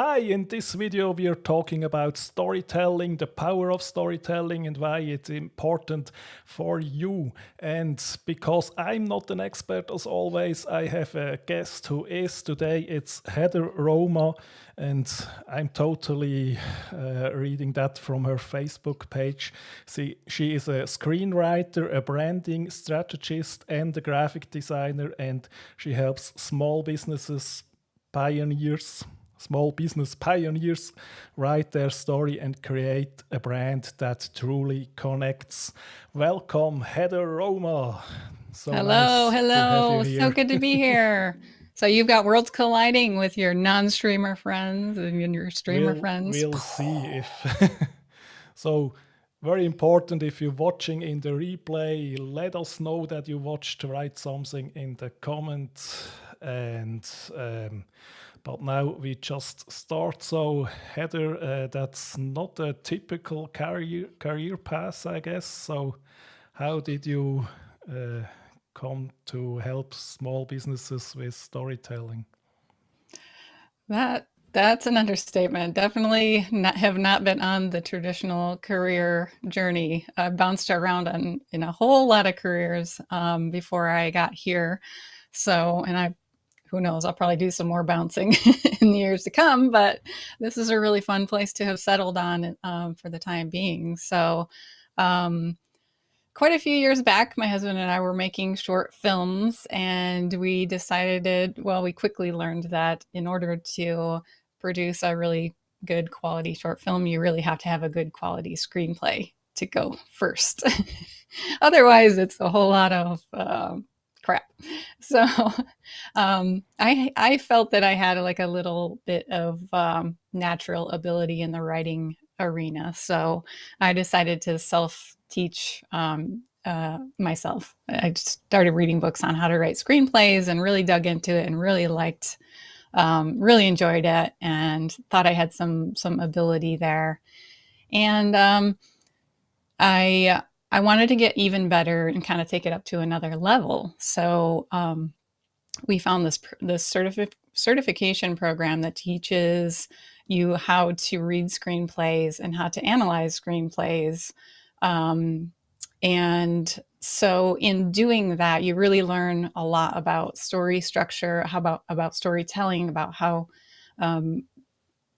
Hi, in this video we are talking about storytelling, the power of storytelling and why it's important for you. And because I'm not an expert as always, I have a guest who is. Today it's Heather Roma, and I'm totally reading that from her Facebook page. She is a screenwriter, a branding strategist and a graphic designer, and she helps small business pioneers write their story and create a brand that truly connects. Welcome, Heather Roma. So Hello, nice to have you hello. So here. good to be here. So you've got worlds colliding with your non-streamer friends and your streamer friends. We'll see if so. Very important, if you're watching in the replay, let us know that you watched. Write something in the comments. And but now we just start. So Heather, that's not a typical career path, I guess. So how did you come to help small businesses with storytelling? That's an understatement. Definitely have not been on the traditional career journey. I bounced around in a whole lot of careers before I got here. So, who knows, I'll probably do some more bouncing in the years to come, but this is a really fun place to have settled on for the time being. So, um, quite a few years back, my husband and I were making short films, and we quickly learned that in order to produce a really good quality short film, you really have to have a good quality screenplay to go first. Otherwise, it's a whole lot of crap. So I felt that I had like a little bit of natural ability in the writing arena. So I decided to self teach myself. I started reading books on how to write screenplays and really dug into it and really enjoyed it and thought I had some ability there. And I wanted to get even better and kind of take it up to another level. So we found this certification program that teaches you how to read screenplays and how to analyze screenplays. And so in doing that, you really learn a lot about story structure, about storytelling, about how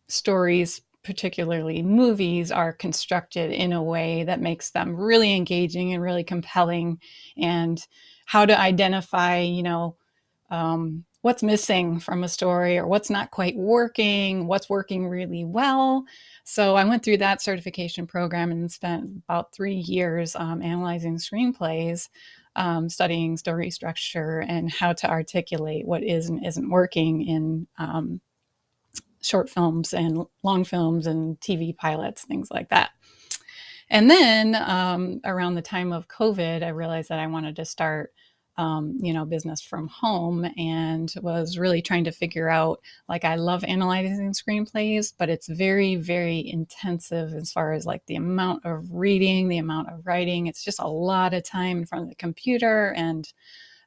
stories, particularly movies, are constructed in a way that makes them really engaging and really compelling, and how to identify, what's missing from a story or what's not quite working, what's working really well. So I went through that certification program and spent about 3 years analyzing screenplays, studying story structure and how to articulate what is and isn't working in short films and long films and TV pilots, things like that. And then around the time of COVID, I realized that I wanted to start, business from home, and was really trying to figure out, like, I love analyzing screenplays, but it's very, very intensive as far as like the amount of reading, the amount of writing. It's just a lot of time in front of the computer. And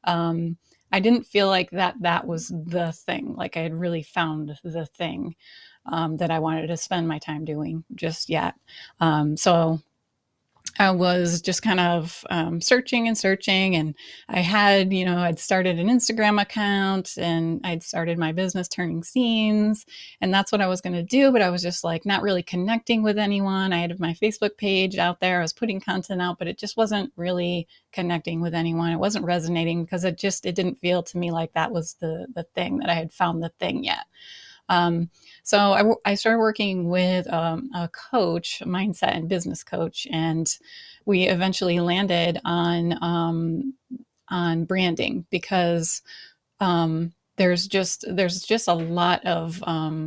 I didn't feel like that was the thing. Like I had really found the thing that I wanted to spend my time doing just yet. So I was just kind of searching and searching, and I had, I'd started an Instagram account and I'd started my business Turning Scenes, and that's what I was going to do. But I was just like not really connecting with anyone. I had my Facebook page out there. I was putting content out, but it just wasn't really connecting with anyone. It wasn't resonating because it didn't feel to me like that was the thing, that I had found the thing yet. So I started working with a coach, a mindset and business coach, and we eventually landed on branding because there's just a lot of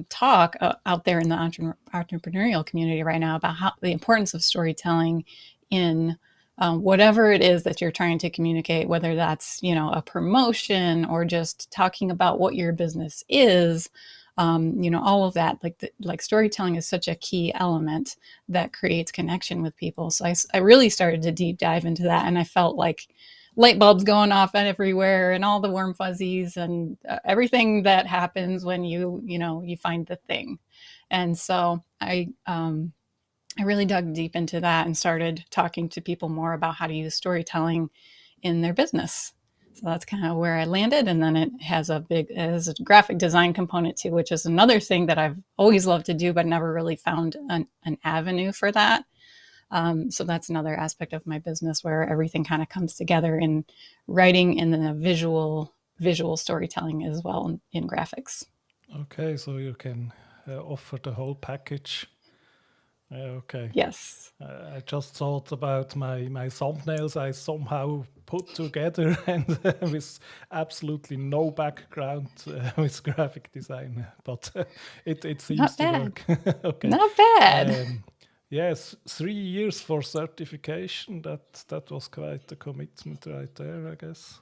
talk out there in the entrepreneurial community right now about how the importance of storytelling in whatever it is that you're trying to communicate, whether that's a promotion or just talking about what your business is. All of that, like storytelling is such a key element that creates connection with people. So I really started to deep dive into that, and I felt like light bulbs going off everywhere and all the warm fuzzies and everything that happens when you find the thing. And so I really dug deep into that and started talking to people more about how to use storytelling in their business. So that's kind of where I landed. And then it has a graphic design component too, which is another thing that I've always loved to do, but never really found an avenue for that. So that's another aspect of my business where everything kind of comes together in writing and then a visual storytelling as well in graphics. Okay, so you can offer the whole package. Okay. Yes. I just thought about my thumbnails I somehow put together and with absolutely no background with graphic design, but it seems Not to bad. work. Okay. Not bad. Yes, 3 years for certification. That was quite a commitment right there, I guess.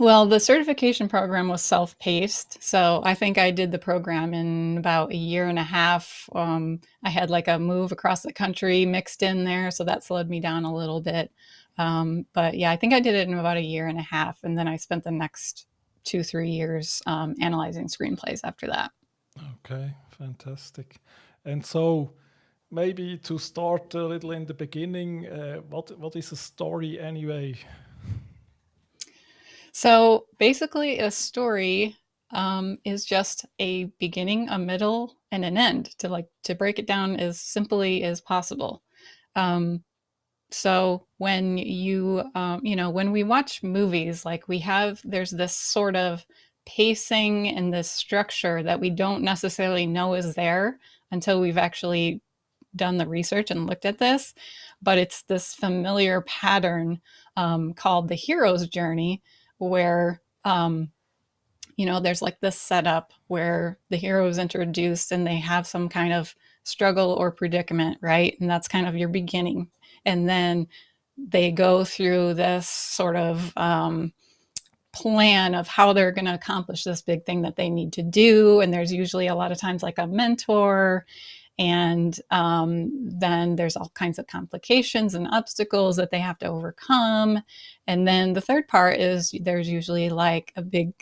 Well, the certification program was self-paced, so I think I did the program in about a year and a half. I had like a move across the country mixed in there, so that slowed me down a little bit. But yeah, I think I did it in about a year and a half, and then I spent the next 2, 3 years analyzing screenplays after that. Okay, fantastic. And so maybe to start a little in the beginning, what is a story anyway? So basically, a story is just a beginning, a middle, and an end. To break it down as simply as possible. Um, so when we watch movies, like there's this sort of pacing and this structure that we don't necessarily know is there until we've actually done the research and looked at this. But it's this familiar pattern called the hero's journey, where there's like this setup where the hero is introduced and they have some kind of struggle or predicament, right? And that's kind of your beginning. And then they go through this sort of plan of how they're going to accomplish this big thing that they need to do. And there's usually a lot of times like a mentor. And then there's all kinds of complications and obstacles that they have to overcome. And then the third part is there's usually like a big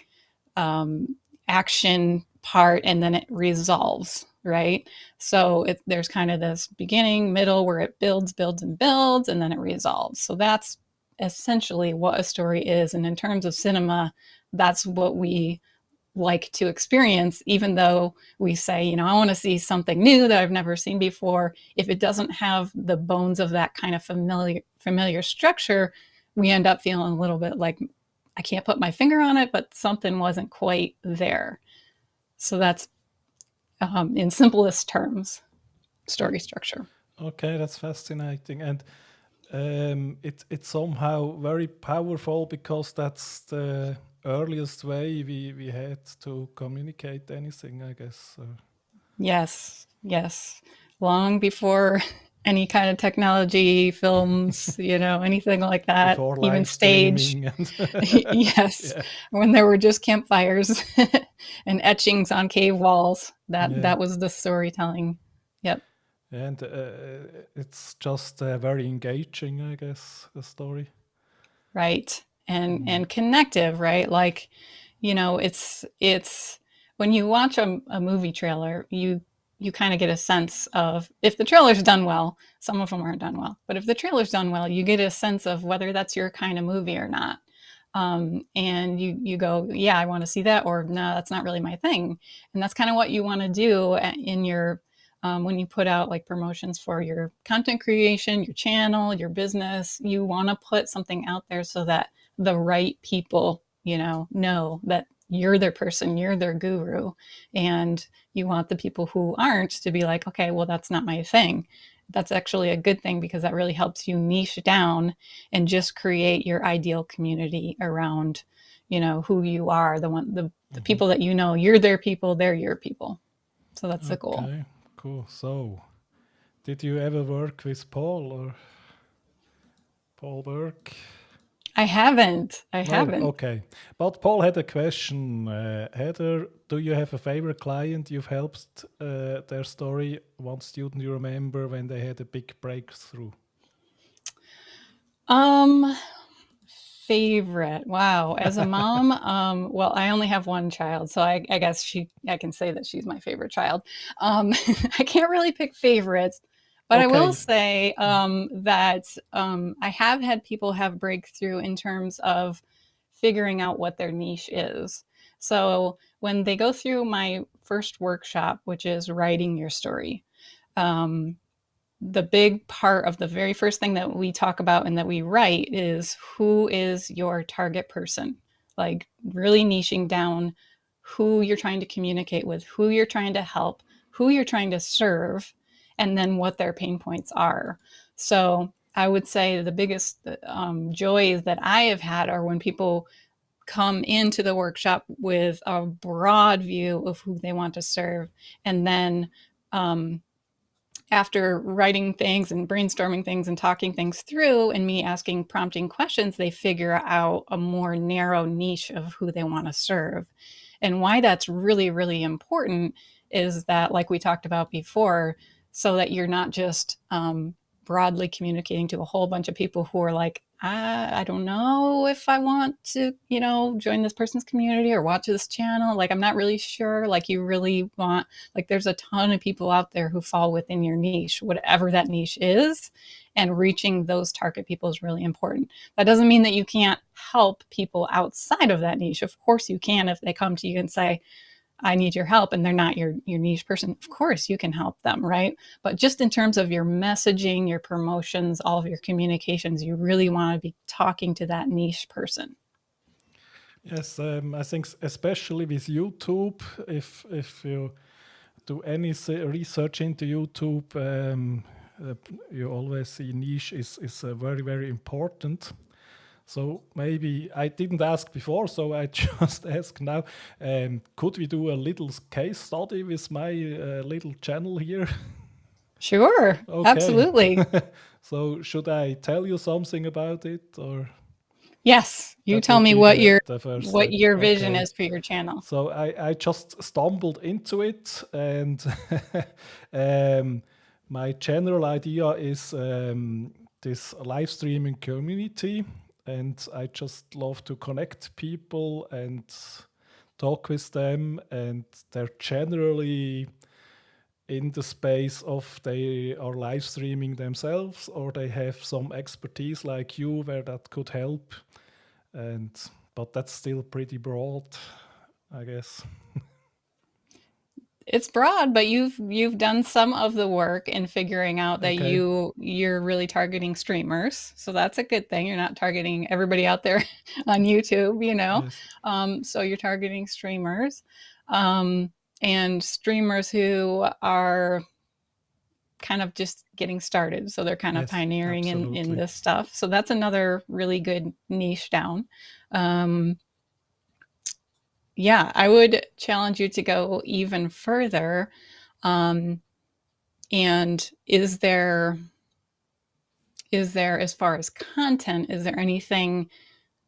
action part, and then it resolves, right? So there's kind of this beginning, middle, where it builds, and builds, and then it resolves. So that's essentially what a story is. And in terms of cinema, that's what we like to experience, even though we say, I want to see something new that I've never seen before. If it doesn't have the bones of that kind of familiar structure, we end up feeling a little bit like I can't put my finger on it, but something wasn't quite there. So that's, in simplest terms, story structure. Okay, that's fascinating, and it's somehow very powerful because that's the earliest way we had to communicate anything, I guess. Yes. Long before any kind of technology, films, anything like that, Before even live stage. streaming and Yes. yeah, When there were just campfires and etchings on cave walls, yeah, that was the storytelling. Yep. and it's just very engaging, I guess, the story. Right. And connective, right? Like, it's when you watch a movie trailer, you kind of get a sense of, if the trailer's done well. Some of them aren't done well, but if the trailer's done well, you get a sense of whether that's your kind of movie or not. And you go, yeah, I want to see that, or no, that's not really my thing. And that's kind of what you want to do in your when you put out like promotions for your content creation, your channel, your business. You want to put something out there so that the right people, know that you're their person, you're their guru. And you want the people who aren't to be like, okay, well, that's not my thing. That's actually a good thing, because that really helps you niche down and just create your ideal community around, who you are, the people that you're their people, they're your people. So that's the goal. Okay, cool. So, did you ever work with Paul or Paul Burke? I haven't. I No, haven't. okay. But Paul had a question. Heather, do you have a favorite client you've helped their story? One student you remember when they had a big breakthrough? Um, favorite. Wow. As a mom, well, I only have one child, so I guess I can say that she's my favorite child. Um, I can't really pick favorites, but I will Okay. say that I have had people have breakthrough in terms of figuring out what their niche is. So when they go through my first workshop, which is writing your story, um, the big part of the very first thing that we talk about and that we write is who is your target person? Like really niching down who you're trying to communicate with, who you're trying to help, who you're trying to serve, and then what their pain points are. So I would say the biggest joys that I have had are when people come into the workshop with a broad view of who they want to serve, and then um, after writing things and brainstorming things and talking things through and me asking prompting questions, they figure out a more narrow niche of who they want to serve. And why that's really, really important is that, like we talked about before, so that you're not just broadly communicating to a whole bunch of people who are like, I don't know if I want to, join this person's community or watch this channel. Like, I'm not really sure. Like, you really want, like, there's a ton of people out there who fall within your niche, whatever that niche is. And reaching those target people is really important. That doesn't mean that you can't help people outside of that niche. Of course, you can if they come to you and say, I need your help, and they're not your niche person. Of course, you can help them, right? But just in terms of your messaging, your promotions, all of your communications, you really want to be talking to that niche person. Yes, I think especially with YouTube, if you do any research into YouTube, uh, you always see niche is very, very important. So maybe I didn't ask before, so I just ask now. Could we do a little case study with my little channel here? Sure, Okay. absolutely. So should I tell you something about it, or Yes, you that tell would me be what the first what step? your vision Okay. is for your channel. So I just stumbled into it, and um, my general idea is this live streaming community, and I just love to connect people and talk with them, and they're generally in the space of they are live streaming themselves, or they have some expertise like you where that could help, and but that's still pretty broad, I guess. It's broad, but you've done some of the work in figuring out that Okay. you're really targeting streamers. So that's a good thing. You're not targeting everybody out there on YouTube. Yes. So you're targeting streamers, um, and streamers who are kind of just getting started. So they're kind of Yes. pioneering in Absolutely. this stuff. So that's another really good niche down. Um, yeah, I would challenge you to go even further. Um, and is there, as far as content, is there anything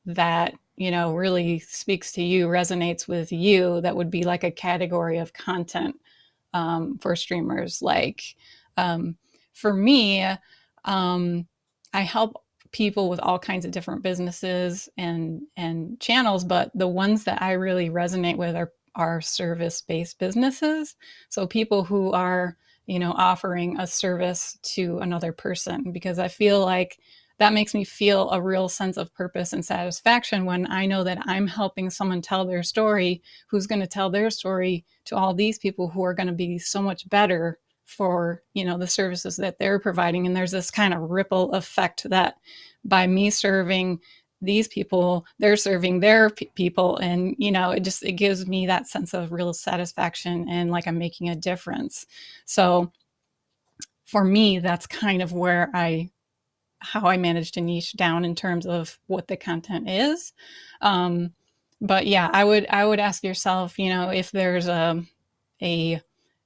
that really speaks to you, resonates with you, that would be like a category of content for streamers? Like um, for me, I help people with all kinds of different businesses and channels, but the ones that I really resonate with are service-based businesses. So people who are offering a service to another person, because I feel like that makes me feel a real sense of purpose and satisfaction when I know that I'm helping someone tell their story, who's going to tell their story to all these people who are going to be so much better for the services that they're providing. And there's this kind of ripple effect that by me serving these people, they're serving their people, and it gives me that sense of real satisfaction and like I'm making a difference. So for me, that's kind of how I manage to niche down in terms of what the content is. But yeah, I would ask yourself, if there's a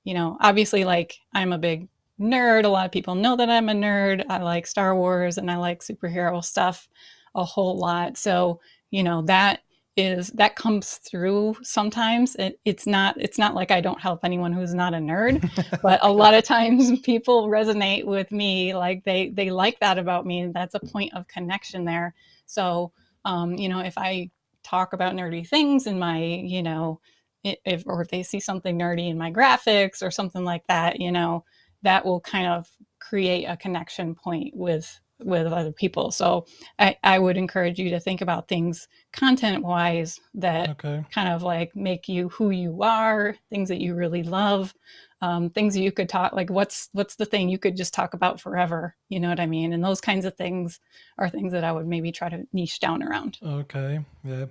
obviously, like, I'm a big nerd. A lot of people know that I'm a nerd. I like Star Wars and I like superhero stuff a whole lot. So, that comes through sometimes. It's not like I don't help anyone who's not a nerd, but a lot Okay. of times people resonate with me. Like they like that about me, and that's a point of connection there. So If I talk about nerdy things in my, if they see something nerdy in my graphics or something like that, that will kind of create a connection point with other people. So I would encourage you to think about things content wise that Okay. kind of like make you who you are, things that you really love, things that you could talk like what's the thing you could just talk about forever, you know what I mean? And those kinds of things are things that I would maybe try to niche down around. Okay. Yeah.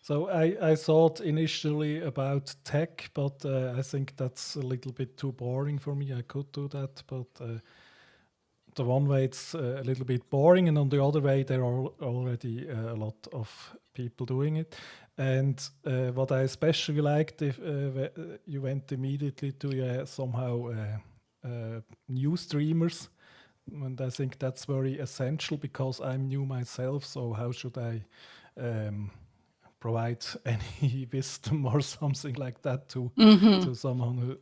So I thought initially about tech, but I think that's a little bit too boring for me. I could do that, but the one way it's a little bit boring, and on the other way there are already a lot of people doing it. And what I especially liked, if you went immediately to somehow new streamers, and I think that's very essential because I'm new myself. So how should I um, provide any wisdom or something like that Hmm. to someone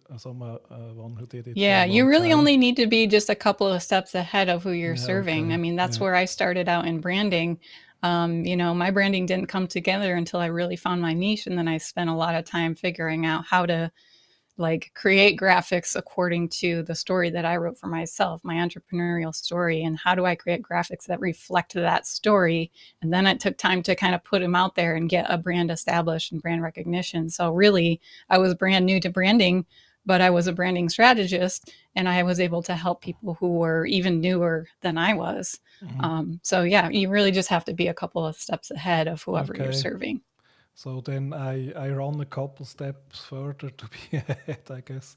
one who did it for Yeah, a you long really time? only need to be just a couple of steps ahead of who you're Yeah. serving. I Okay. mean, that's Yeah. where I started out in branding. My branding didn't come together until I really found my niche, and then I spent a lot of time figuring out how to like create graphics according to the story that I wrote for myself, my entrepreneurial story, and how do I create graphics that reflect that story. And then it took time to kind of put them out there and get a brand established and brand recognition. So really, I was brand new to branding, but I was a branding strategist, and I was able to help people who were even newer than I was. Mhm. So yeah, you really just have to be a couple of steps ahead of whoever you're Okay. serving. So then I run a couple steps further to be ahead, I guess.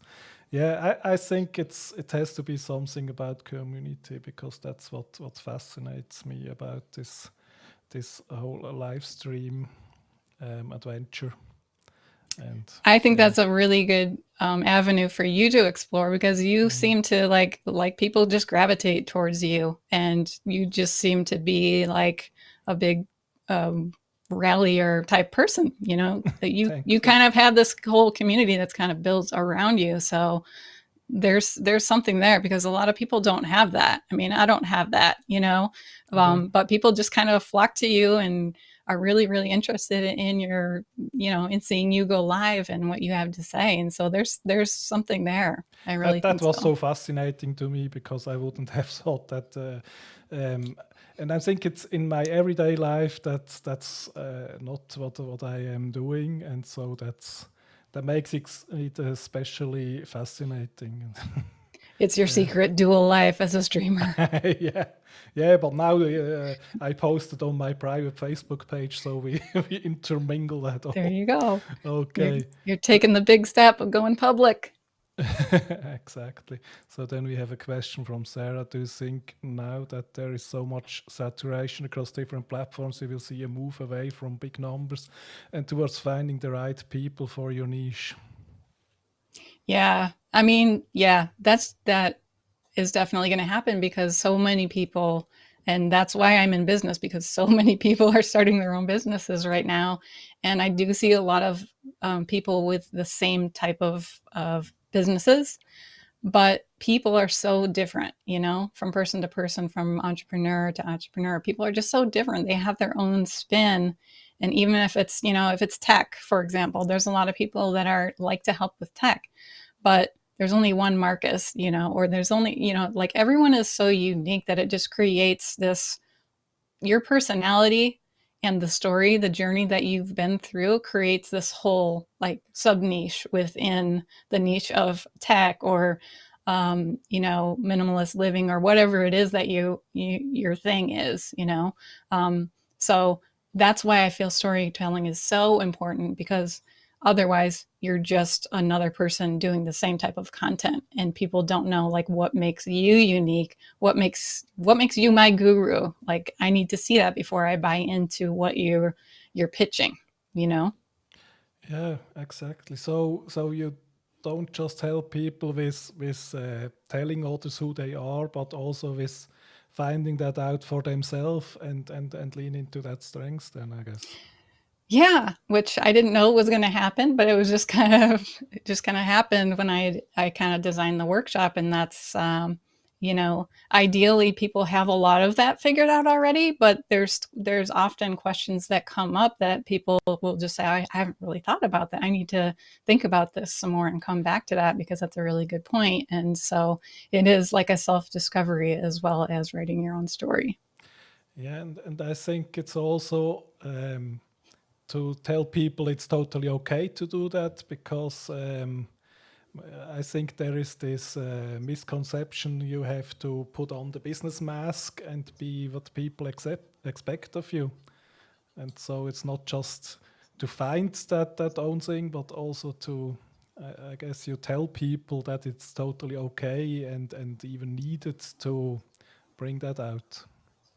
Yeah, I think it has to be something about community because that's what fascinates me about this whole live stream adventure. And I think yeah, that's a really good avenue for you to explore because you mhm. seem to like people just gravitate towards you, and you just seem to be like a big um, rallier type person. That you Thanks. Yeah. kind of have this whole community that's kind of built around you. So there's something there because a lot of people don't have that. I mean, I don't have that, Okay. but people just kind of flock to you and are really, really interested in your, in seeing you go live and what you have to say. And so there's something there. I really That think was so. so fascinating to me because I wouldn't have thought that. Um, and I think it's in my everyday life that's not what I am doing, and so that makes it especially fascinating. It's your Yeah. secret dual life as a streamer. Yeah, yeah, but now I posted on my private Facebook page, so we, we intermingle that There all. you go. You're Okay. you're taking the big step of going public. Exactly. So then we have a question from Sarah. Do you think now that there is so much saturation across different platforms, you will see a move away from big numbers and towards finding the right people for your niche? Yeah. I mean, yeah, that is definitely going to happen because so many people, and that's why I'm in business because so many people are starting their own businesses right now. And I do see a lot of people with the same type of businesses, but people are so different, from person to person, from entrepreneur to entrepreneur. People are just so different. They have their own spin. And even if it's tech, for example, there's a lot of people that are like to help with tech, but there's only one Marcus, or there's only, like everyone is so unique that it just creates this your personality and the story, the journey that you've been through creates this whole like sub niche within the niche of tech or minimalist living or whatever it is that your thing is, so that's why I feel storytelling is so important because otherwise you're just another person doing the same type of content and people don't know like what makes you unique, what makes you my guru. Like I need to see that before I buy into what you're pitching, you know. Yeah, exactly. So you don't just help people with telling others who they are, but also with finding that out for themselves and lean into that strength. Then I guess. Yeah, which I didn't know was going to happen, but it was just kind of it just kind of happened when I kind of designed the workshop, and that's Ideally people have a lot of that figured out already, but there's often questions that come up that people will just say, I haven't really thought about that. I need to think about this some more and come back to that because that's a really good point. And so it is like a self-discovery as well as writing your own story. Yeah, and I think it's also to tell people it's totally okay to do that, because I think there is this misconception you have to put on the business mask and be what people expect of you. And so it's not just to find that own thing, but also to, I guess, you tell people that it's totally okay and even needed to bring that out.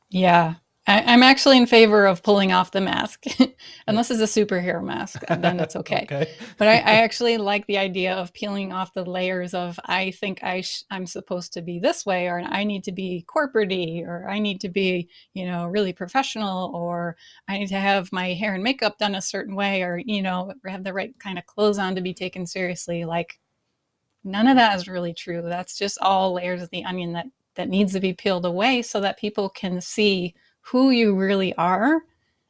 Yeah. I'm actually in favor of pulling off the mask, Yeah. unless it's a superhero mask, then it's okay. Okay. But I actually like the idea of peeling off the layers of I think I'm supposed to be this way, or I need to be corporate-y, or I need to be, really professional, or I need to have my hair and makeup done a certain way, or, have the right kind of clothes on to be taken seriously. Like, none of that is really true. That's just all layers of the onion that needs to be peeled away so that people can see who you really are.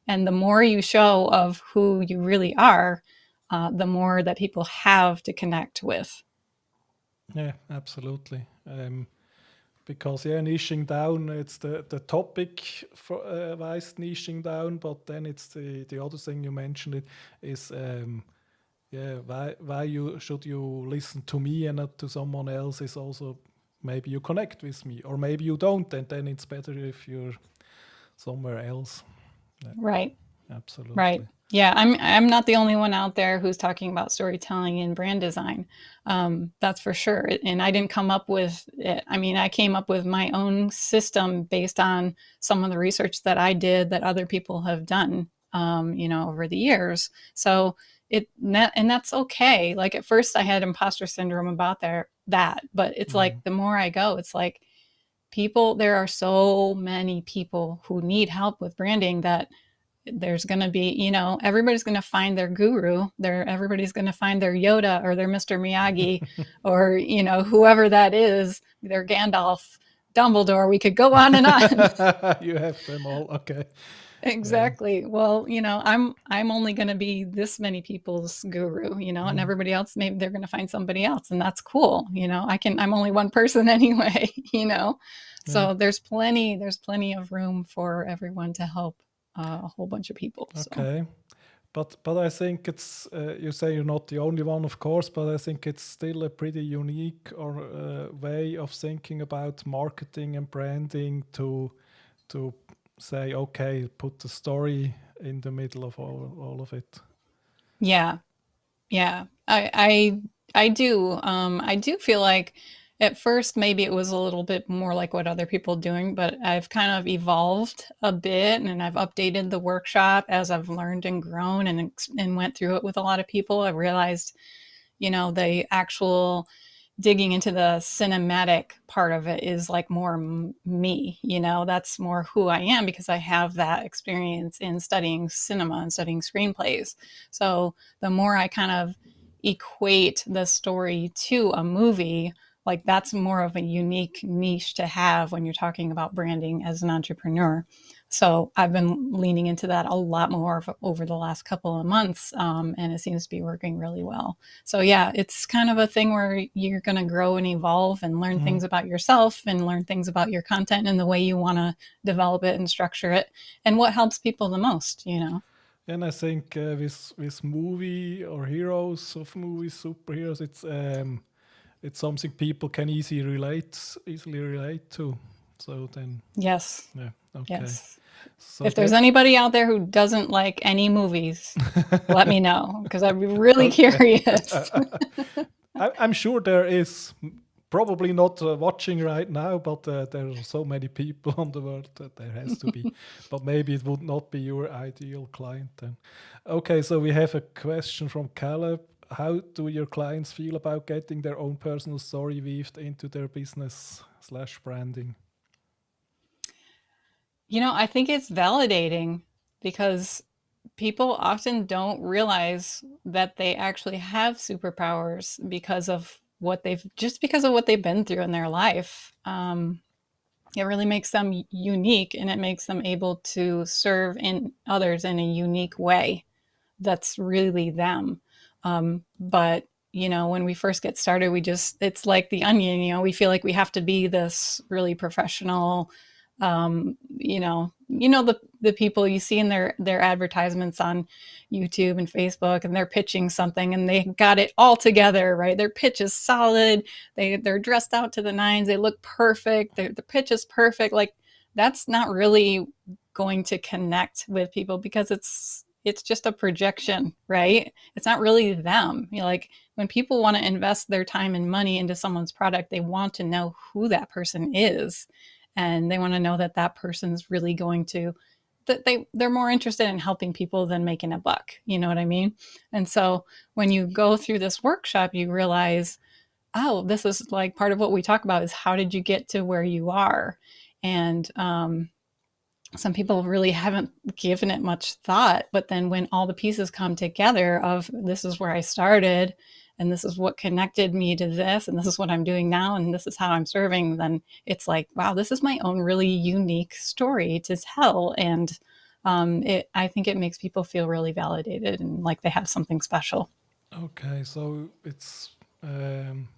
And the more you show of who you really are, the more that people have to connect with. Yeah, absolutely. Because yeah, niching down, it's the topic for wise niching down, but then it's the other thing you mentioned it is yeah, why you should you listen to me and not to someone else, is also maybe you connect with me, or maybe you don't, and then it's better if you're somewhere else. Yeah, Right. Right. absolutely. Yeah, I'm not the only one out there who's talking about storytelling and brand design. That's for sure. And I didn't come up with it. I mean, I came up with my own system based on some of the research that I did that other people have done, over the years. So and that's okay. Like at first, I had imposter syndrome about that, but it's like Mm. the more I go, it's like there are so many people who need help with branding that there's going to be, everybody's going to find their guru. Everybody's going to find their Yoda or their Mr. Miyagi or, whoever that is, their Gandalf, Dumbledore. We could go on and on. You have them all. Okay. Yeah. Exactly. Well, I'm only going to be this many people's guru, and Mm. everybody else, maybe they're going to find somebody else, and that's cool. I'm only one person anyway, Yeah. So there's plenty of room for everyone to help a whole bunch of people. So Okay. But I think it's you say you're not the only one, of course, but I think it's still a pretty unique or way of thinking about marketing and branding to say, okay, put the story in the middle of all of it. yeah, yeah, I do feel like at first maybe it was a little bit more like what other people are doing, but I've kind of evolved a bit and I've updated the workshop as I've learned and grown and went through it with a lot of people. I realized, the actual digging into the cinematic part of it is like more me, that's more who I am because I have that experience in studying cinema and studying screenplays. So the more I kind of equate the story to a movie, like that's more of a unique niche to have when you're talking about branding as an entrepreneur. So I've been leaning into that a lot more over the last couple of months, and it seems to be working really well. So yeah, it's kind of a thing where you're going to grow and evolve and learn Mhm. things about yourself and learn things about your content and the way you want to develop it and structure it and what helps people the most. And I think with movie or heroes of movies, superheroes, it's something people can easily relate to. So then, Yes. yeah, okay. Yes. So If there's that anybody out there who doesn't like any movies, let me know because I'd be really okay. curious. I'm sure there is probably not watching right now, but there are so many people on the world that there has to be. But maybe it would not be your ideal client then. Okay, so we have a question from Caleb. How do your clients feel about getting their own personal story weaved into their business slash branding? I think it's validating because people often don't realize that they actually have superpowers because of what they've just because of what they've been through in their life. It really makes them unique, and it makes them able to serve in others in a unique way that's really them. But when we first get started, it's like the onion, we feel like we have to be this really professional, the people you see in their advertisements on YouTube and Facebook, and they're pitching something and they got it all together, right? Their pitch is solid. They're dressed out to the nines. They look perfect. The pitch is perfect. Like, that's not really going to connect with people because it's just a projection, right? It's not really them. Like, when people want to invest their time and money into someone's product, they want to know who that person is, and they want to know that that person's really going to that they're more interested in helping people than making a buck. You know what I mean? And so when you go through this workshop, you realize, oh, this is like part of what we talk about is how did you get to where you are? And some people really haven't given it much thought, but then when all the pieces come together of this is where I started, and this is what connected me to this, and this is what I'm doing now, and this is how I'm serving, then it's like, wow, this is my own really unique story to tell. And I think it makes people feel really validated and like they have something special. Okay, so it's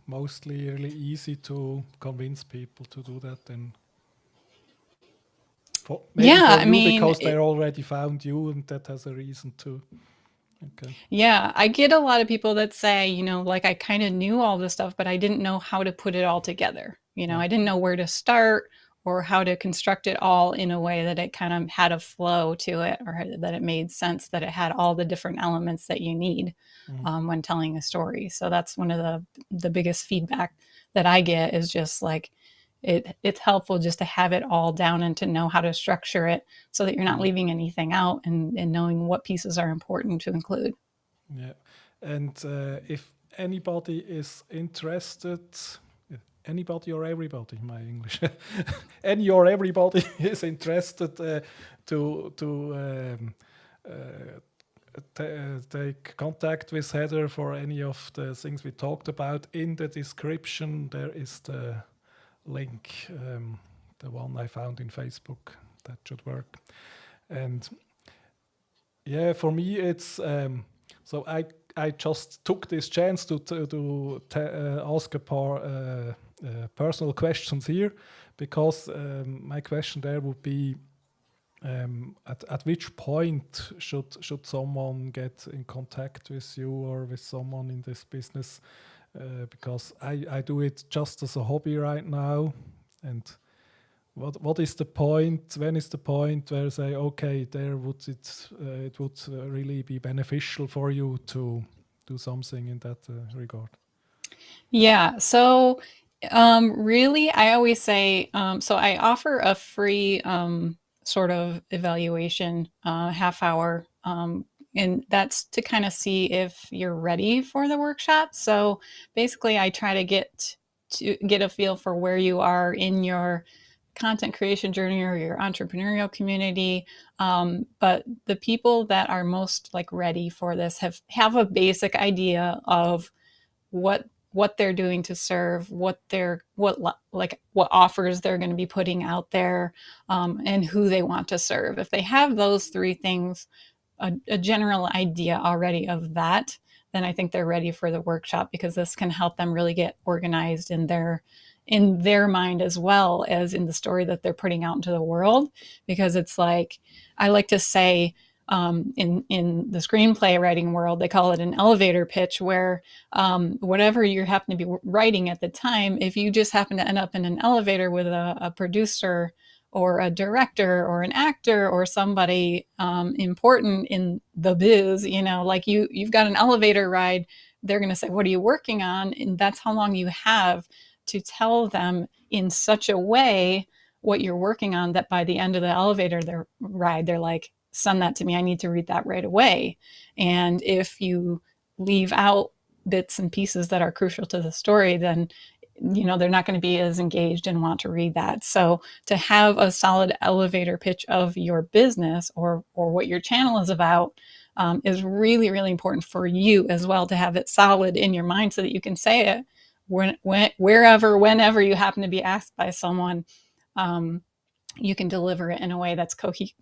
mostly really easy to convince people to do that, and maybe Yeah, for I you mean, because they already found you, and that has a reason to. Okay. yeah, I get a lot of people that say, like, I kind of knew all this stuff, but I didn't know how to put it all together. Yeah. I didn't know where to start or how to construct it all in a way that it kind of had a flow to it, or that it made sense, that it had all the different elements that you need Mhm. when telling a story. So that's one of the biggest feedback that I get, is just like, it's helpful just to have it all down and to know how to structure it so that you're not Mhm. leaving anything out, and knowing what pieces are important to include. Yeah. And if anybody is interested, anybody or everybody, my English, any or everybody is interested to take contact with Heather for any of the things we talked about, in the description there is the link, the one I found in Facebook. That should work. And yeah, for me it's so I just took this chance to ask a paar personal questions here, because my question there would be, at which point should someone get in contact with you or with someone in this business, because I do it just as a hobby right now. And what is the point? When is the point where you say, okay, there would it would really be beneficial for you to do something in that regard? Yeah. So, really, I always say, so I offer a free sort of evaluation, half hour. And that's to kind of see if you're ready for the workshop. So basically, I try to get a feel for where you are in your content creation journey or your entrepreneurial community. But the people that are most like ready for this have a basic idea of what they're doing to serve, what offers they're going to be putting out there, and who they want to serve. If they have those three things, a general idea already of that, then I think they're ready for the workshop, because this can help them really get organized in their mind, as well as in the story that they're putting out into the world. Because it's like, I like to say, in the screenplay writing world, they call it an elevator pitch, where whatever you happen to be writing at the time, if you just happen to end up in an elevator with a producer or a director or an actor or somebody important in the biz, like you've got an elevator ride, they're going to say, what are you working on? And that's how long you have to tell them in such a way what you're working on, that by the end of the elevator ride, they're like, send that to me. I need to read that right away. And if you leave out bits and pieces that are crucial to the story, then they're not going to be as engaged and want to read that. So to have a solid elevator pitch of your business or what your channel is about, is really, really important for you as well, to have it solid in your mind so that you can say it wherever, whenever you happen to be asked by someone, you can deliver it in a way that's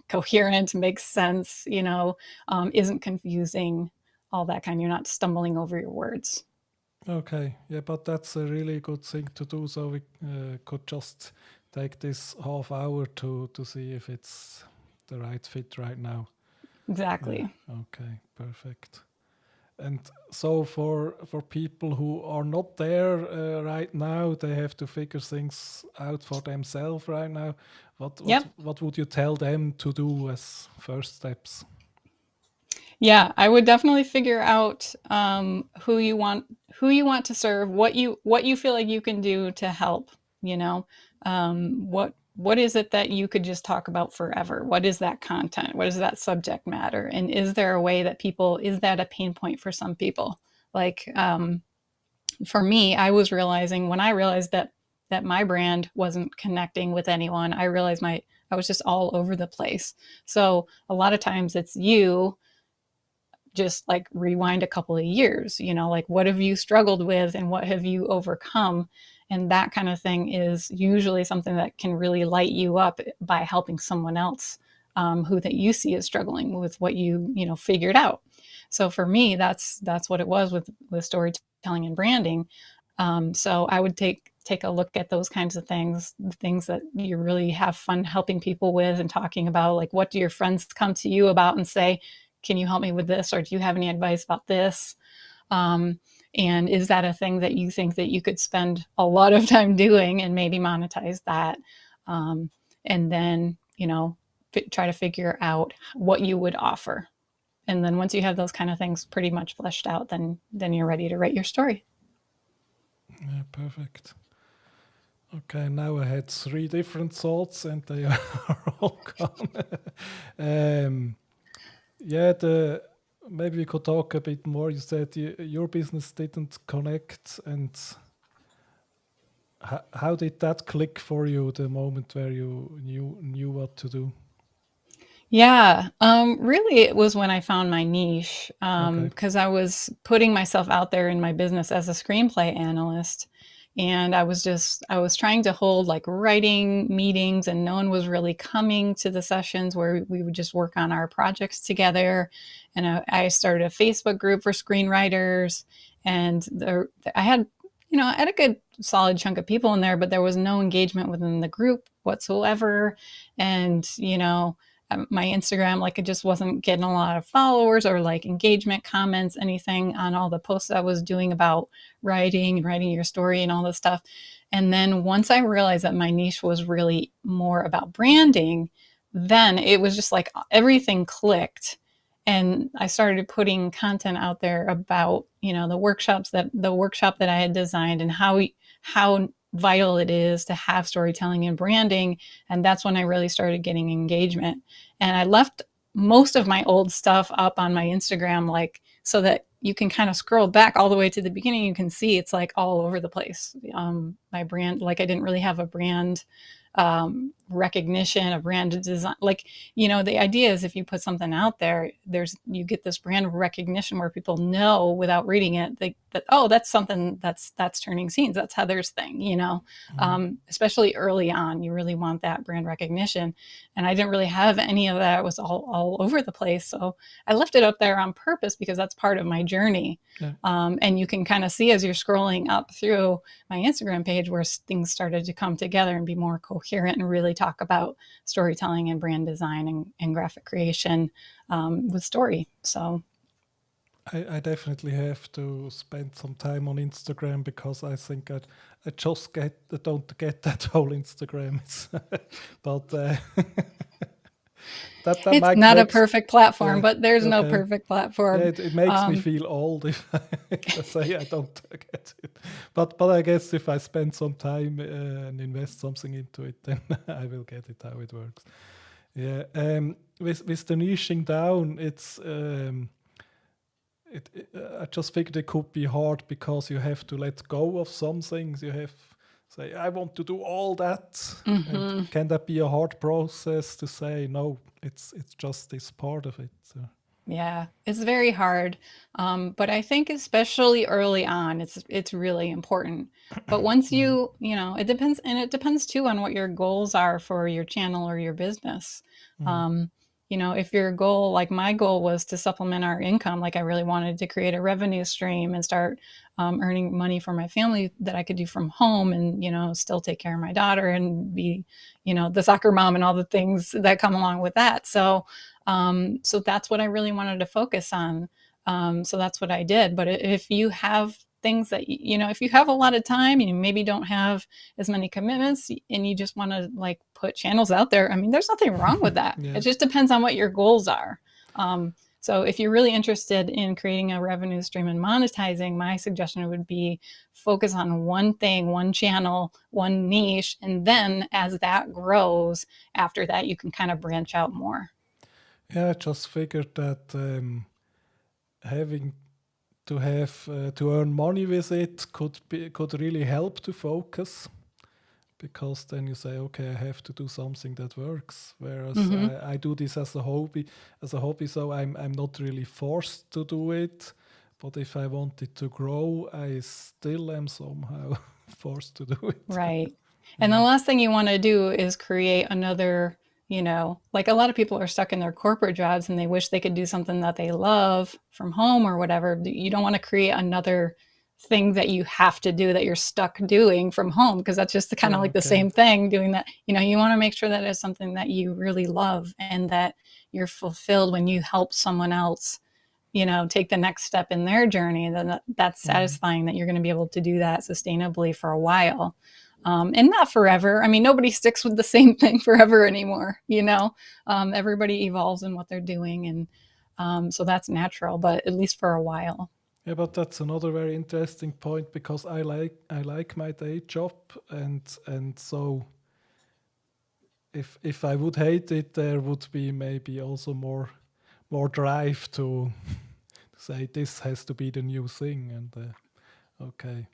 coherent, makes sense, isn't confusing, all that kind. You're not stumbling over your words. Okay, yeah, but that's a really good thing to do. So we could just take this half hour to see if it's the right fit right now. Yeah. Exactly. Okay. Perfect. And so for people who are not there right now, they have to figure things out for themselves right now. Yep. What would you tell them to do as first steps? Yeah, I would definitely figure out who you want to serve, what you feel like you can do to help. You know, what is it that you could just talk about forever? What is that content? What is that subject matter? And is there a way that is that a pain point for some people? Like for me, I was realizing when I realized that my brand wasn't connecting with anyone, I realized I was just all over the place. So a lot of times it's you just like rewind a couple of years, like what have you struggled with and what have you overcome? And that kind of thing is usually something that can really light you up by helping someone else who that you see is struggling with what figured out. So for me, that's what it was with storytelling and branding. So I would take a look at those kinds of things, the things that you really have fun helping people with and talking about, like what do your friends come to you about and say, can you help me with this, or do you have any advice about this? Um, and is that a thing that you think that you could spend a lot of time doing and maybe monetize that? And then try to figure out what you would offer. And then once you have those kind of things pretty much fleshed out, then you're ready to write your story. Yeah, perfect. Okay, now I had three different thoughts and they are all gone. um, yeah, maybe we could talk a bit more. You said your business didn't connect, and how did that click for you? The moment where you knew what to do. Yeah, really, it was when I found my niche Okay. because I was putting myself out there in my business as a screenplay analyst. And I was trying to hold like writing meetings, and no one was really coming to the sessions where we would just work on our projects together. And I started a Facebook group for screenwriters, and I had a good solid chunk of people in there, but there was no engagement within the group whatsoever. And, my Instagram, like it just wasn't getting a lot of followers or like engagement, comments, anything on all the posts I was doing about writing your story and all this stuff. And then once I realized that my niche was really more about branding, then it was just like everything clicked. And I started putting content out there about, the workshop that I had designed and how vital it is to have storytelling and branding. And that's when I really started getting engagement. And I left most of my old stuff up on my Instagram, like so that you can kind of scroll back all the way to the beginning. You can see it's like all over the place. My brand, like I didn't really have a brand recognition, a brand design. Like, the idea is if you put something out there, you get this brand recognition where people know without reading it that oh, that's something that's turning scenes. That's Heather's thing. Especially early on, you really want that brand recognition. And I didn't really have any of that. It was all over the place. So I left it up there on purpose because that's part of my journey. Yeah. And you can kind of see as you're scrolling up through my Instagram page where things started to come together and be more coherent and really talk about storytelling and brand design and graphic creation with story. So I definitely have to spend some time on Instagram because I think I don't get that whole Instagram. But that it's might not a makes perfect platform, yeah, but there's no okay. perfect Yeah, platform. it makes me feel old if I say I don't get it. But I guess if I spend some time and invest something into it, then I will get it how it works. Yeah. With the niching down, I just figured it could be hard because you have to let go of some things. You have say, I want to do all that, and Mm-hmm. can that be a hard process to say no? It's just this part of it. So. Yeah, it's very hard. But I think especially early on, it's really important. But once Mm, it depends, and it depends too on what your goals are for your channel or your business. mm, Um, if your goal, like my goal was to supplement our income, like I really wanted to create a revenue stream and start earning money for my family that I could do from home and, still take care of my daughter and be, the soccer mom and all the things that come along with that. So that's what I really wanted to focus on. So that's what I did. But if you have things that, if you have a lot of time and you maybe don't have as many commitments and you just want to like put channels out there, I mean, there's nothing wrong with that. It yeah. just depends on what your goals are. So if you're really interested in creating a revenue stream and monetizing, my suggestion would be focus on one thing, one channel, one niche, and then as that grows, after that, you can kind of branch out more. Yeah, I just figured that having to have to earn money with it could really help to focus, because then you say, okay, I have to do something that works. Whereas Mm-hmm. I do this as a hobby, so I'm not really forced to do it. But if I want it to grow, I still am somehow forced to do it. Right. And the Yeah. last thing you want to do is create another, like a lot of people are stuck in their corporate jobs and they wish they could do something that they love from home or whatever. You don't want to create another thing that you have to do that you're stuck doing from home because that's just kind of Yeah. like the Okay. same thing doing that. You want to make sure that it's something that you really love and that you're fulfilled when you help someone else take the next step in their journey, then that's Mm. satisfying that you're going to be able to do that sustainably for a while. And not forever. I mean, nobody sticks with the same thing forever anymore. Everybody evolves in what they're doing. And so that's natural, but at least for a while. Yeah, but that's another very interesting point, because I like my day job, and so if I would hate it, there would be maybe also more drive to say this has to be the new thing, and okay,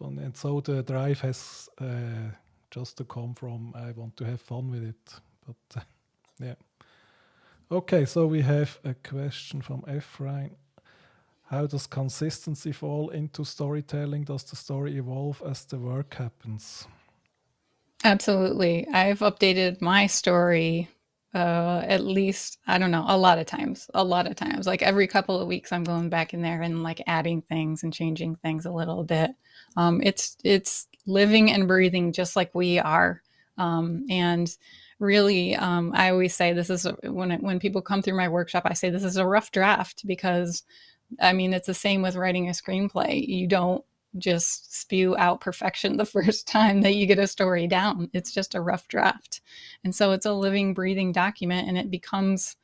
and so the drive has just to come from I want to have fun with it, but yeah. Okay, so we have a question from Ephraim. How does consistency fall into storytelling? Does the story evolve as the work happens? Absolutely. I've updated my story at least, I don't know, a lot of times. A lot of times. Like every couple of weeks I'm going back in there and like adding things and changing things a little bit. It's living and breathing just like we are. And really I always say this is when people come through my workshop, I say this is a rough draft because I mean, it's the same with writing a screenplay. You don't just spew out perfection the first time that you get a story down. It's just a rough draft. And so it's a living, breathing document, and it becomes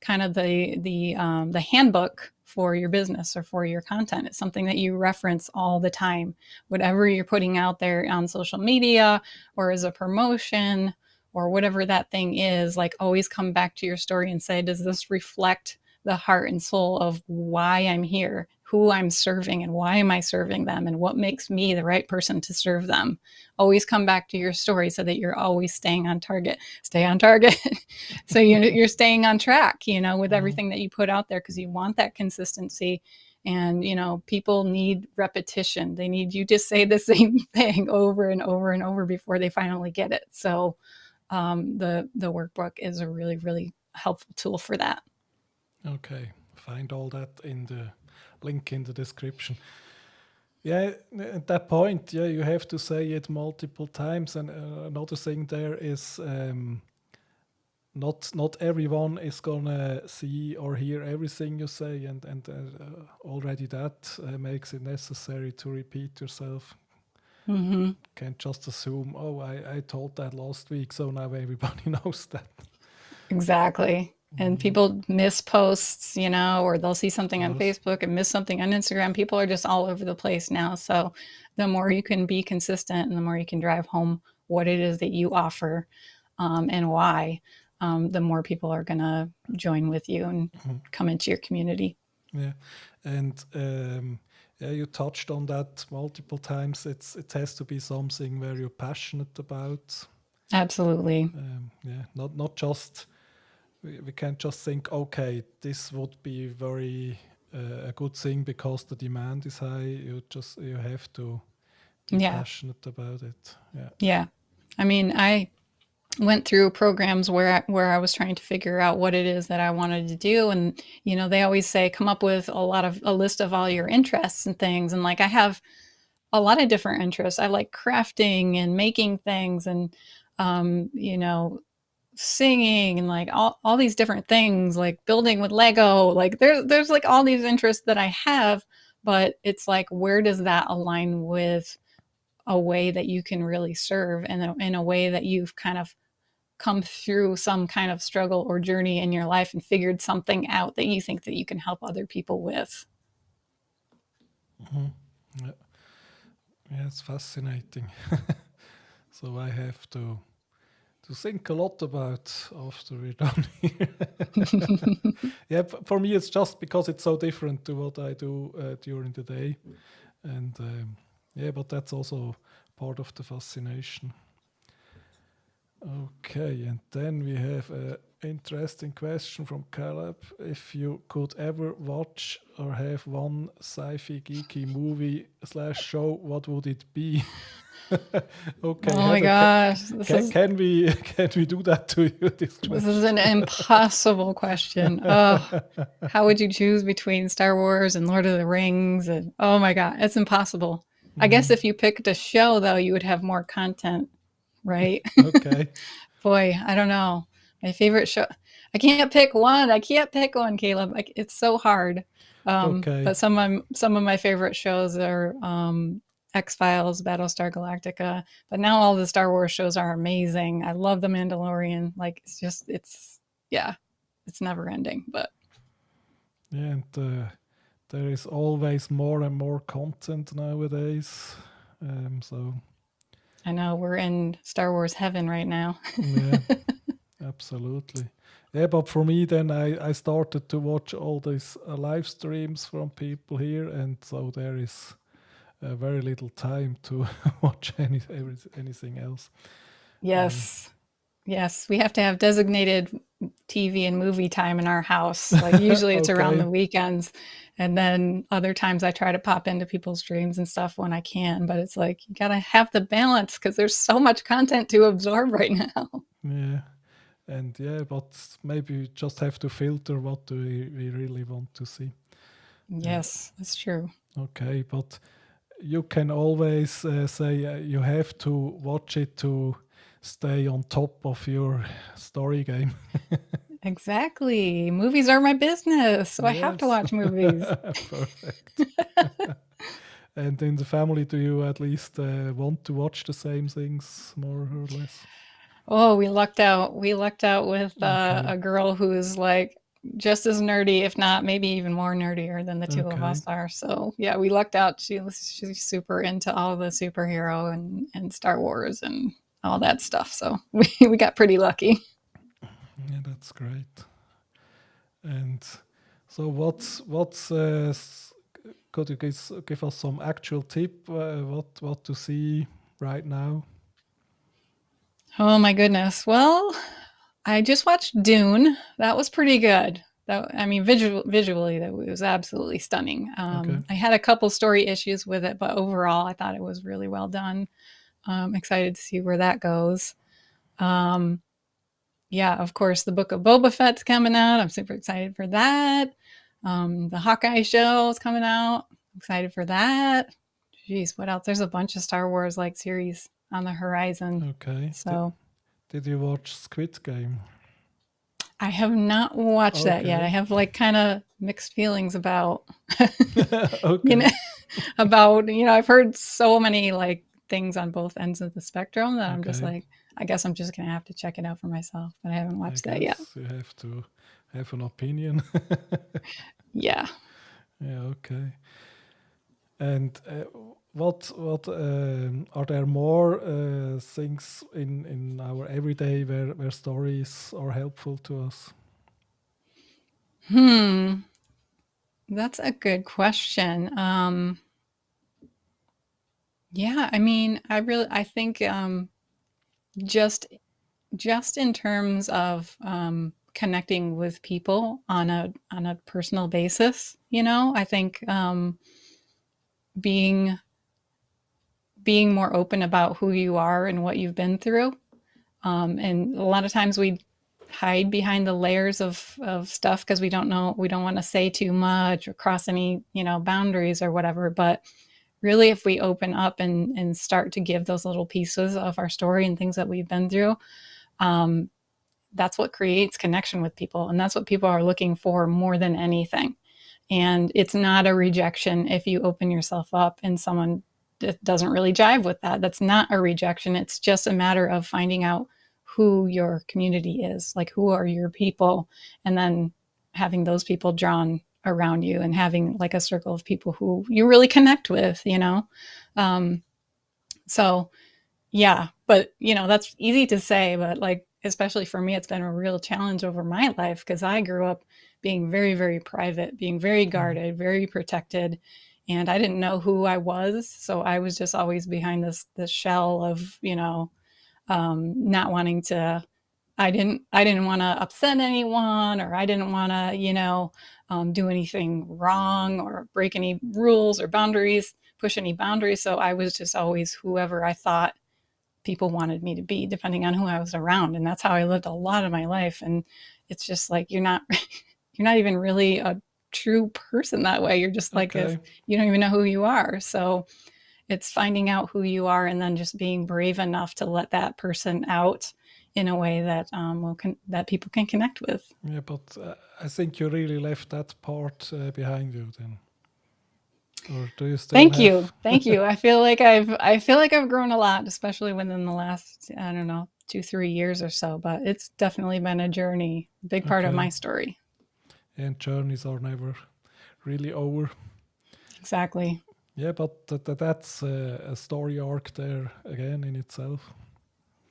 kind of the handbook for your business or for your content. It's something that you reference all the time. Whatever you're putting out there on social media or as a promotion or whatever that thing is, like always come back to your story and say, does this reflect the heart and soul of why I'm here, who I'm serving, and why am I serving them, and what makes me the right person to serve them? Always come back to your story so that you're always staying on target. Stay on target. So you're staying on track, with Mhm. everything that you put out there because you want that consistency. And people need repetition. They need you to say the same thing over and over and over before they finally get it. So the workbook is a really, really helpful tool for that. Okay, find all that in the link in the description. Yeah, at that point, yeah, you have to say it multiple times. And another thing there is not everyone is gonna see or hear everything you say, and already that makes it necessary to repeat yourself. Mm-hmm. Can't just assume, oh, I told that last week, so now everybody knows that. Exactly. And Mhm. people miss posts, or they'll see Of something on course. Facebook and miss something on Instagram. People are just all over the place now. So the more you can be consistent and the more you can drive home what it is that you offer and why, the more people are going to join with you and Mhm. come into your community. Yeah, and yeah, you touched on that multiple times. It has to be something where you're passionate about. Absolutely. Yeah, not just we can't just think, okay, this would be very a good thing because the demand is high. You have to be Yeah. passionate about it. Yeah. Yeah. I mean, I went through programs where I was trying to figure out what it is that I wanted to do, and they always say come up with a list of all your interests and things, and like I have a lot of different interests. I like crafting and making things, and um, you know singing, and like all these different things, like building with Lego. Like there's like all these interests that I have, but it's like, where does that align with a way that you can really serve, and in a way that you've kind of come through some kind of struggle or journey in your life and figured something out that you think that you can help other people with. Mhm. Yeah. Yeah, it's fascinating. So I have to think a lot about after we're done here. Yeah, for me it's just because it's so different to what I do during the day, and yeah, but that's also part of the fascination. Okay, and then we have a interesting question from Caleb. If you could ever watch or have one sci-fi geeky movie slash show, what would it be? Okay, Oh my Heather, gosh, this is can we can we do that to you? This this is an question. impossible question. Oh, how would you choose between Star Wars and Lord of the Rings? And oh my God, it's impossible. I guess Mhm. if you picked a show, though, you would have more content, right? Okay, Boy, I don't know. My favorite show. I can't pick one. I can't pick one, Caleb. Like, it's so hard. okay. But some of my favorite shows are X Files, Battlestar Galactica. But now all the Star Wars shows are amazing. I love The Mandalorian. Like, yeah, it's never ending. But Yeah, and there is always more and more content nowadays. So I know we're in Star Wars heaven right now. yeah, absolutely. Yeah, but for me, then I started to watch all these live streams from people here, and so there is very little time to watch anything else. Um, Yes. Yes, we have to have designated TV and movie time in our house. Like usually it's around okay. the weekends. And then other times I try to pop into people's streams and stuff when I can. But it's like you gotta have the balance because there's so much content to absorb right now. Yeah, and yeah, but maybe you just have to filter what do we really want to see. Yeah. Yes, that's true. Okay, but you can always say you have to watch it to stay on top of your story game. Exactly. Movies are my business, so I have to Yes, watch movies. perfect. And in the family, do you at least want to watch the same things more or less? Oh, we lucked out. We lucked out with Okay, a girl who's like just as nerdy, if not maybe even more nerdier than the two of okay. us are. So yeah, we lucked out. She's super into all the superhero and Star Wars and all that stuff. So we got pretty lucky. Yeah, that's great. And so, could you give us some actual tip what to see right now? Oh my goodness. Well, I just watched Dune. That was pretty good. I mean, visually, that was absolutely stunning. Okay. I had a couple story issues with it, but overall, I thought it was really well done. Excited to see where that goes. Um, yeah, of course, the Book of Boba Fett's coming out. I'm super excited for that. The Hawkeye show is coming out. Excited for that. Jeez, what else? There's a bunch of Star Wars like series on the horizon. Okay. So Did you watch Squid Game? I have not watched that yet. I Okay. have like kind of mixed feelings about, you know, Okay. I've heard so many like things on both ends of the spectrum that I'm just Okay. like, I guess I'm just gonna have to check it out for myself. But I haven't I watched that yet. guess you have to have an opinion. Yeah. Yeah, okay. And what are there more things in our everyday where stories are helpful to us? Hmm. That's a good question. Yeah, I mean, I think just just in terms of connecting with people on a personal basis. I think being more open about who you are and what you've been through. And a lot of times we hide behind the layers of stuff because we don't want to say too much or cross any, boundaries or whatever. But really, if we open up and start to give those little pieces of our story and things that we've been through, that's what creates connection with people. And that's what people are looking for more than anything. And it's not a rejection if you open yourself up and someone doesn't really jive with that. That's not a rejection. It's just a matter of finding out who your community is, like who are your people, and then having those people drawn around you and having like a circle of people who you really connect with, So yeah, but that's easy to say, but like, especially for me, it's been a real challenge over my life because I grew up being very, very private, being very guarded, very protected. And I didn't know who I was. So I was just always behind this shell of, not wanting to, I didn't want to upset anyone, or I didn't want to, do anything wrong or break any rules or boundaries, push any boundaries. So I was just always whoever I thought people wanted me to be, depending on who I was around. And that's how I lived a lot of my life. And it's just like, you're not even really a true person that way. You're just like this, you don't even know who you are. So it's finding out who you are and then just being brave enough to let that person out in a way that that people can connect with. Yeah, but I think you really left that part behind you then. Or do you still Thank have? you. Thank you. I feel like I've grown a lot, especially within the last, I don't know, 2-3 years or so, but it's definitely been a journey, a big part of my story. And journeys are never really over. Exactly. Yeah, but that's a story arc there again in itself.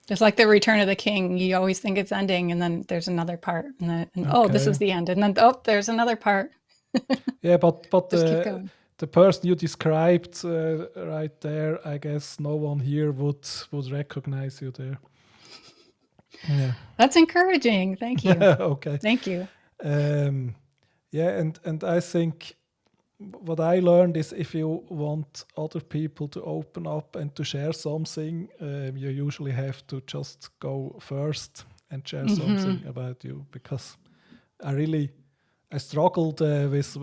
Just like the Return of the King, you always think it's ending, and then there's another part, and oh, this is the end, and then oh, there's another part. Yeah, but just keep going. The person you described right there, I guess no one here would recognize you there. Yeah, that's encouraging. Thank you. Okay, thank you. Yeah, and I think what I learned is if you want other people to open up and to share something, you usually have to just go first and share something about you, because I struggled with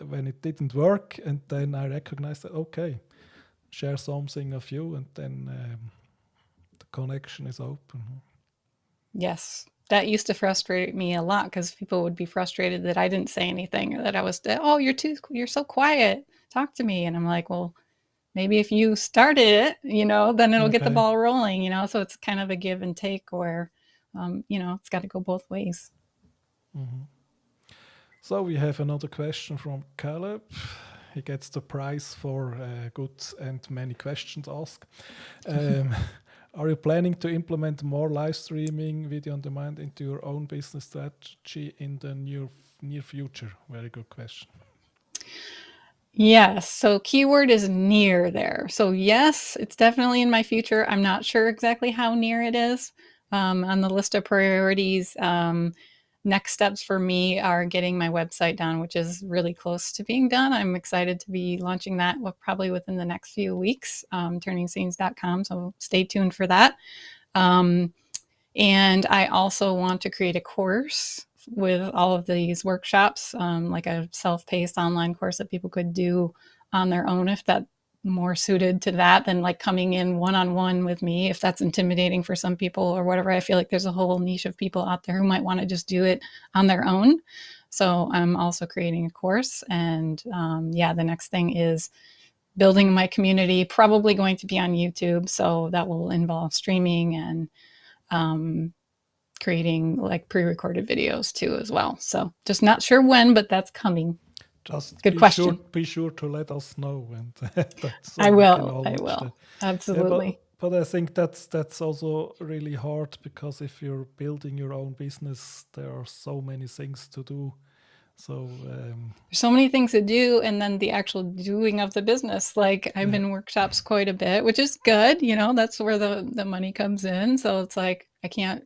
when it didn't work, and then I recognized that, okay, share something of you, and then the connection is open. Yes. That used to frustrate me a lot because people would be frustrated that I didn't say anything, or that I was, oh, you're so quiet. Talk to me. And I'm like, well, maybe if you started it, then it'll get the ball rolling, so it's kind of a give and take where, it's got to go both ways. Mm-hmm. So we have another question from Caleb. He gets the prize for good and many questions asked. Are you planning to implement more live streaming, video on demand into your own business strategy in the near future? Very good question. Yes. So keyword is near there. So yes, it's definitely in my future. I'm not sure exactly how near it is. On the list of priorities, next steps for me are getting my website done, which is really close to being done. I'm excited to be launching that probably within the next few weeks, turningscenes.com. So stay tuned for that. And I also want to create a course with all of these workshops, like a self-paced online course that people could do on their own if that's more suited to that than like coming in one-on-one with me, if that's intimidating for some people or whatever. I feel like there's a whole niche of people out there who might want to just do it on their own. So I'm also creating a course. And the next thing is building my community, probably going to be on YouTube. So that will involve streaming and creating like pre-recorded videos too as well. So just not sure when, but that's coming. Just good question. Be sure to let us know, and that's I will. Absolutely. Yeah, but I think that's also really hard, because if you're building your own business, there are so many things to do So There's so many things to do, and then the actual doing of the business. Like I'm yeah, in workshops quite a bit, which is good. That's where the money comes in. So it's like I can't,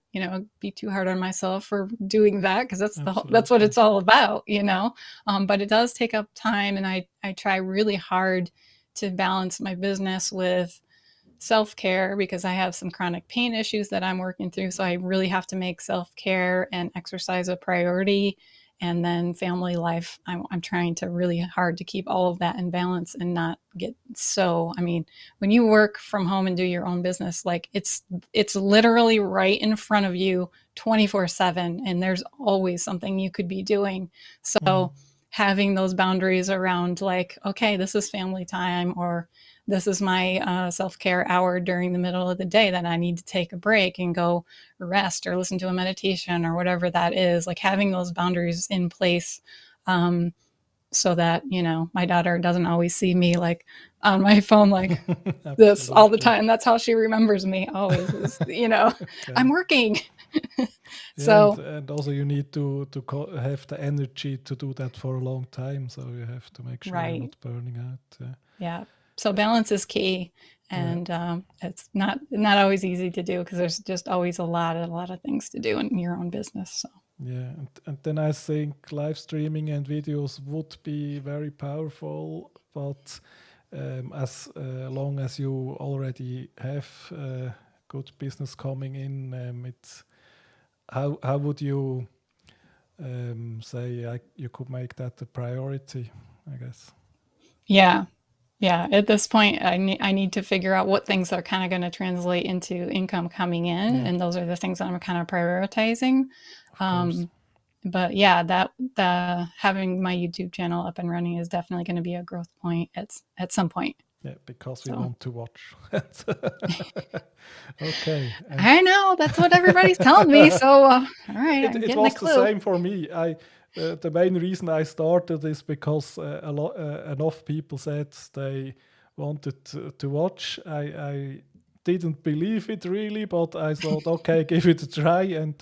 be too hard on myself for doing that because that's what absolutely. it's all about. But it does take up time, and I try really hard to balance my business with self care because I have some chronic pain issues that I'm working through. So I really have to make self care and exercise a priority. And then family life, I'm trying to really hard to keep all of that in balance and not get I mean, when you work from home and do your own business, like it's literally right in front of you 24/7, and there's always something you could be doing. Mhm. So having those boundaries around like, okay, this is family time, or this is my self-care hour during the middle of the day that I need to take a break and go rest or listen to a meditation or whatever that is, like having those boundaries in place, um, so that my daughter doesn't always see me like on my phone like this all the Absolutely. time. That's how she remembers me always is I'm Okay. working. Yeah, and So and also you need to have the energy to do that for a long time. So you have to make sure you're right, not burning out. Yeah. yeah, so balance is key. Yeah. And it's not always easy to do because there's just always a lot of things to do in your own business. So Yeah, and then I think live streaming and videos would be very powerful, but as long as you already have good business coming in, it's how would you say you could make that a priority? I guess. yeah, yeah. At this point, I need to figure out what things are kind of going to translate into income coming in, Yeah, and those are the things that I'm kind of prioritizing. of course. Um, but yeah, that the having my YouTube channel up and running is definitely going to be a growth point at some point. Yeah, because we So want to watch. Okay, and I know that's what everybody's telling me. So all right, I'm it getting a was the clue. same for me. The main reason I started is because a lot enough people said they wanted to watch. I didn't believe it really, but I thought, okay, give it a try, and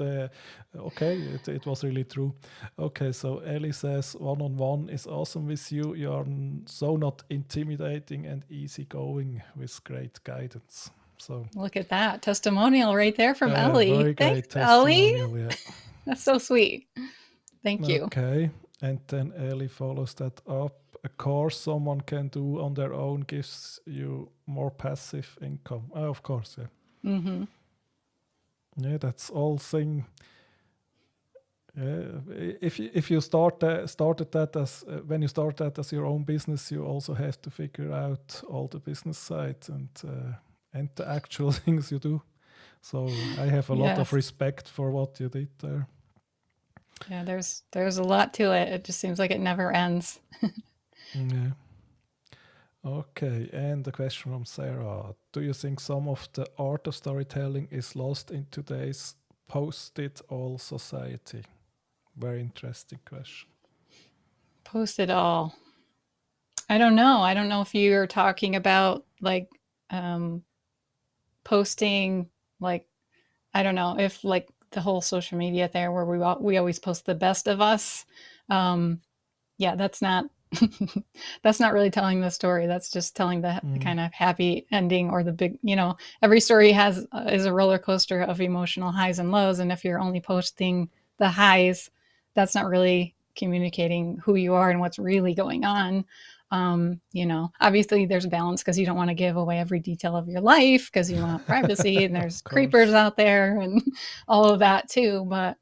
okay, it was really true. Okay, so Ellie says one-on-one is awesome with you. You are so not intimidating and easygoing with great guidance. So Look at that testimonial right there from Ellie. very Thanks, great Ellie. testimonial. Yeah. That's so sweet. Thank you. Okay. And then Ellie follows that up. A course someone can do on their own gives you more passive income. Of course, yeah. Mm-hmm. Yeah, that's all thing. Yeah, if you started that as when you start that as your own business, you also have to figure out all the business sides and the actual things you do. So I have a lot of Yes. respect for what you did there. Yeah, there's a lot to it. It just seems like it never ends. Yeah. Okay, and a question from Sarah. Do you think some of the art of storytelling is lost in today's post-it-all society? Very interesting question. Post it all. I don't know. I don't know if you're talking about like um posting like I don't know if like the whole social media there where we always post the best of us. Um yeah, that's not that's not really telling the story. That's just telling the Mm, kind of happy ending or the big, every story has is a roller coaster of emotional highs and lows. And if you're only posting the highs, that's not really communicating who you are and what's really going on. Obviously there's balance because you don't want to give away every detail of your life because you want privacy and there's of creepers course. out there and all of that too. But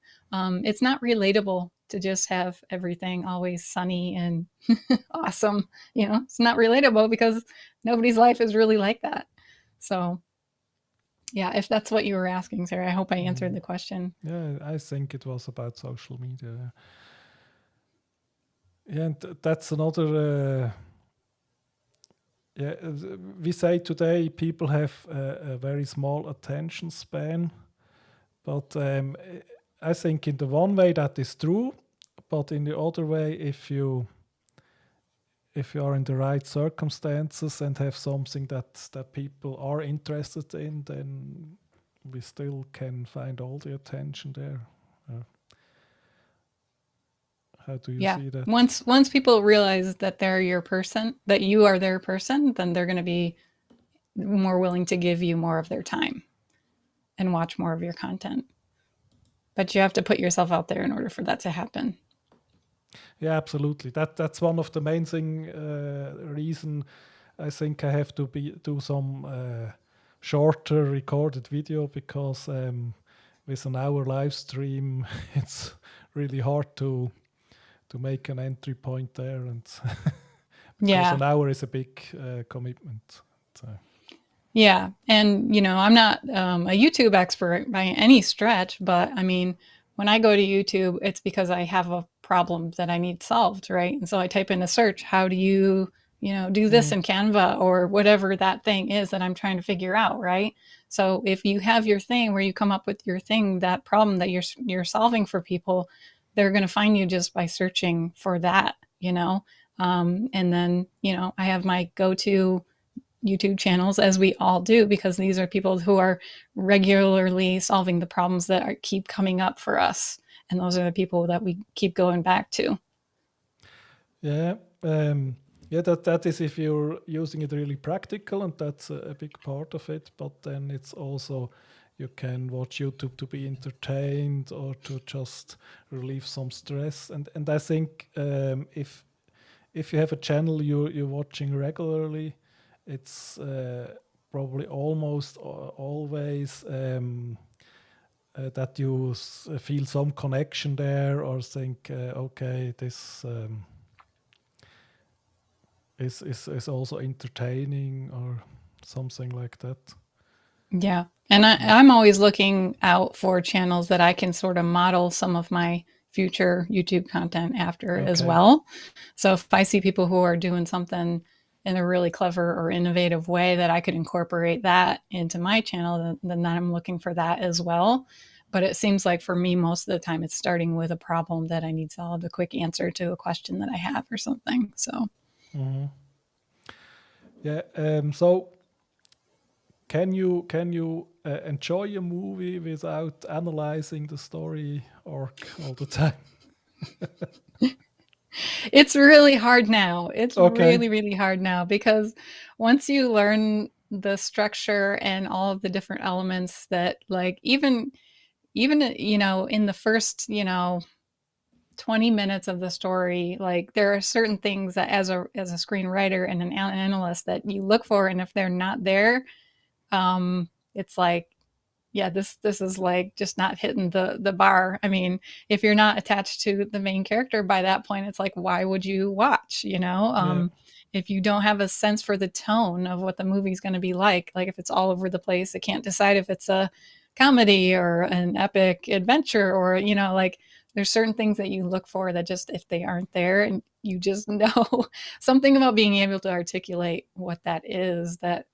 it's not relatable to just have everything always sunny and awesome. It's not relatable because nobody's life is really like that. So, yeah, if that's what you were asking, Sarah, I hope I answered Mm, the question. yeah, I think it was about social media. Yeah, and that's another. Yeah, we say today people have a very small attention span, but I think in the one way that is true, but in the other way, if you are in the right circumstances and have something that people are interested in, then we still can find all the attention there. Uh, How do you Yeah. see that? Once people realize that they're your person, that you are their person, then they're going to be more willing to give you more of their time and watch more of your content. But you have to put yourself out there in order for that to happen. Yeah, absolutely. That's one of the main reason I think I have to do some shorter recorded video, because with an hour live stream, it's really hard to make an entry point there, and because Yeah. an hour is a big commitment. So. Yeah. And, I'm not a YouTube expert by any stretch, but I mean, when I go to YouTube, it's because I have a problem that I need solved, right? And so I type in a search, how do you, do this in Canva or whatever that thing is that I'm trying to figure out, right? So if you have your thing where you come up with your thing, that problem that you're solving for people, they're going to find you just by searching for that. And then, I have my go-to YouTube channels, as we all do, because these are people who are regularly solving the problems that keep coming up for us. And those are the people that we keep going back to. Yeah. Yeah, that is if you're using it really practical, and that's a big part of it. But then it's also, you can watch YouTube to be entertained or to just relieve some stress. And I think if you have a channel you're watching regularly, it's probably almost always that you feel some connection there, or think, okay, this is also entertaining, or something like that. Yeah. And I'm always looking out for channels that I can sort of model some of my future YouTube content after as Okay. well. So if I see people who are doing something in a really clever or innovative way that I could incorporate that into my channel, then I'm looking for that as well. But it seems like for me, most of the time, it's starting with a problem that I need solved, a quick answer to a question that I have or something. So, Yeah. So can you enjoy a movie without analyzing the story arc all the time? it's really hard now. It's Okay. really, really hard now because once you learn the structure and all of the different elements that, like, even in the first 20 minutes of the story, like, there are certain things that as a screenwriter and an analyst that you look for, and if they're not there, it's like, yeah, this is like just not hitting the bar. I mean, if you're not attached to the main character by that point, it's like, why would you watch? Yeah. If you don't have a sense for the tone of what the movie's going to be like if it's all over the place, it can't decide if it's a comedy or an epic adventure, or like, there's certain things that you look for that, just if they aren't there, and you just know something about being able to articulate what that is, that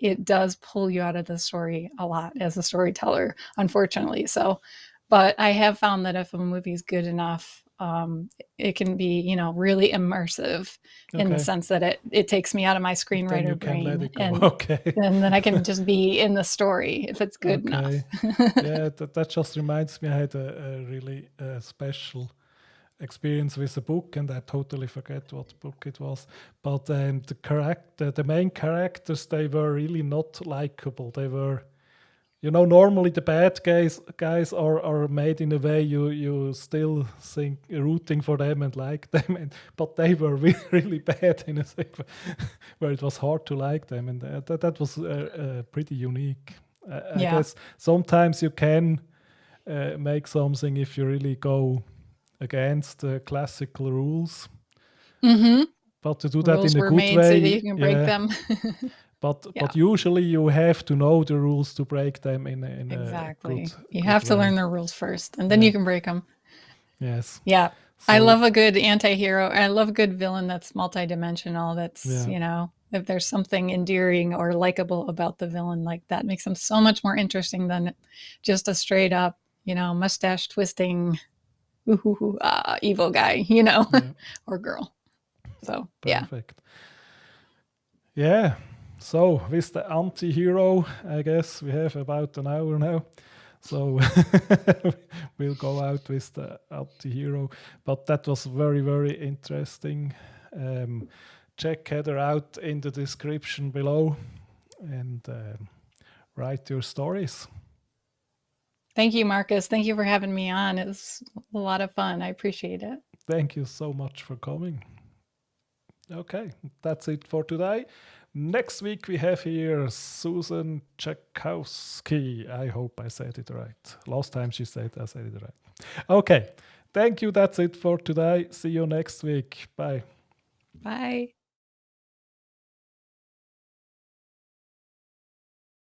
it does pull you out of the story a lot as a storyteller, unfortunately. So, but I have found that if a movie's good enough, it can be, really immersive in the Okay. sense that it takes me out of my Then you screenwriter can let brain, it go. and Okay. then I can just be in the story if it's good enough. Okay. Yeah, that just reminds me, I had a really special experience with a book, and I totally forget what book it was. But the main characters, they were really not likable. They were, normally the bad guys are made in a way you still think rooting for them and like them, but they were really, really bad in a way where it was hard to like them, and that was pretty unique. I Yeah. guess sometimes you can make something if you really go against the classical rules, Mm-hmm. but to do that Rules in a were good made so that you way, can break yeah. them. But Yeah. usually you have to know the rules to break them in a Exactly. You good have to learn way. the rules first, and then Yeah. you can break them. Yes. Yeah. I So love a good anti-hero. I love a good villain that's multidimensional. That's, yeah. if there's something endearing or likable about the villain, like, that makes them so much more interesting than just a straight up, mustache twisting, evil guy, Yeah. or girl. So, yeah. Perfect. Yeah. So with the anti-hero, I guess we have about an hour now. So we'll go out with the anti-hero. But that was very, very interesting. Check Heather out in the description below and write your stories. Thank you, Marcus. Thank you for having me on. It was a lot of fun. I appreciate it. Thank you so much for coming. Okay, that's it for today. Next week we have here Susan Czakowski. I hope I said it right. Last time she said I said it right. Okay, thank you. That's it for today. See you next week. Bye. Bye.